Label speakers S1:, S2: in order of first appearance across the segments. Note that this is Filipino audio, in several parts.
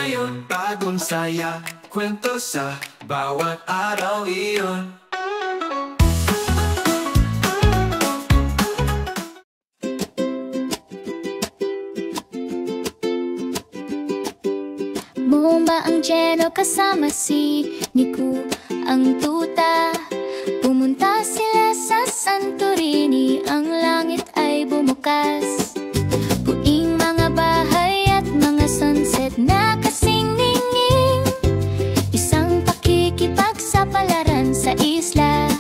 S1: ngayon, bagong saya, kwento sa bawat araw iyon.
S2: Bumba ang Jeno kasama si Niku ang tuta. Pumunta sila sa Santorini, ang langit ay bumukas. Puing mga bahay at mga sunset na kasing ningning. Isang pakikipagsapalaran sa isla,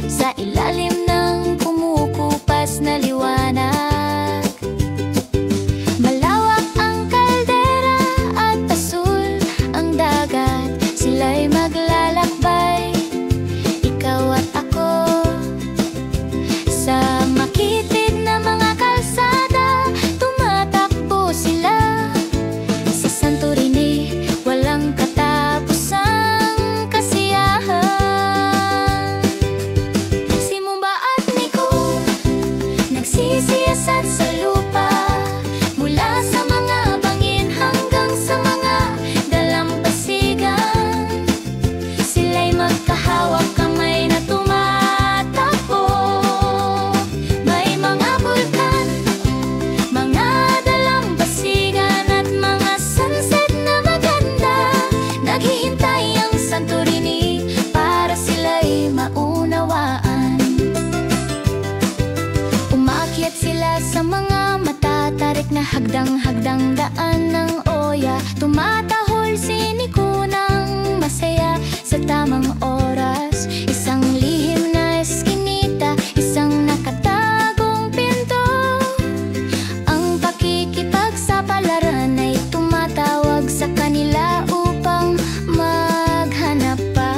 S2: sa ilalim ng kumukupas na liwanag. Malawak ang kaldera at asul ang dagat, sila'y maglalakbay, ikaw at ako. Sa makitid na mga kalsada, tumatakbo sila. Sa Santorini, walang katapusang kasiyahan. Si Mumba at Niku nagsisiyasat sa lupa, mula sa mga bangin hanggang sa mga dalampasigan. Sila'y magkahawak kamay na tumatakbo. May mga bulkan, mga dalampasigan at mga sunset na maganda. Naghihintay ang Santorini para sila'y maunawaan. Umakyat sila sa mga matatarik na hagdang-hagdang daan ng Oya. Tumatahol si Niku ng masaya sa tamang oras. Isang lihim na eskinita, isang nakatagong pinto. Ang pakikipagsapalaran ay tumatawag sa kanila upang maghanap pa.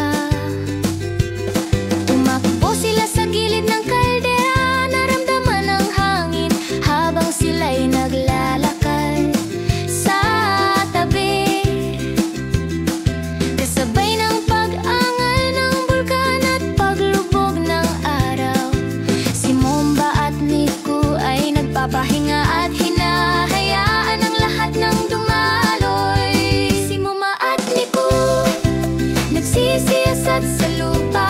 S2: Tumakbo sila sa gilid ng kaldera, naramdaman ang hangin habang sila'y naglalakad sa tabi. Kasabay ng pag-angal ng bulkan at paglubog ng araw, si Mumba at Niku ay nagpapahinga at hinahayaan ang lahat ng dumaloy. Si Mumba at Niku nagsisiyasat sa lupa,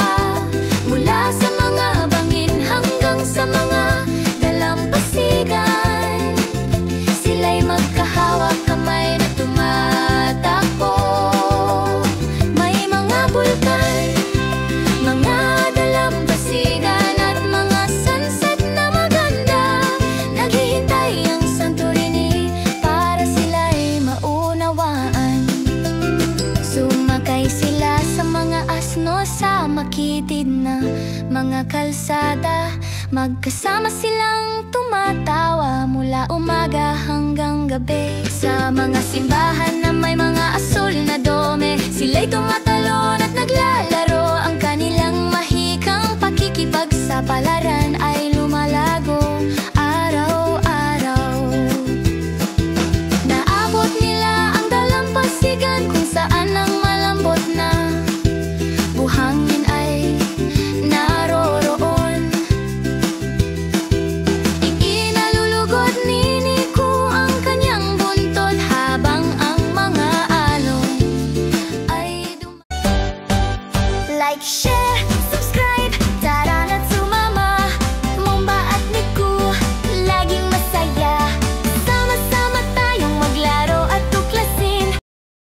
S2: mula sa mga bangin hanggang sa mga dalampasigan. Sila'y magkahawak kamay na tumatakbo. May mga bulkan, mga dalampasigan at mga sunset na maganda. Naghihintay ang Santorini para sila'y maunawaan. Sumakay sila sa mga asno sa makitid na mga kalsada. Magkasama silang tumatawa mula umaga hanggang gabi. Sa mga simbahan na may mga asul na dome, sila'y tumatalon at naglalaro. Ang kanilang mahikang pakikipagsapalaran ay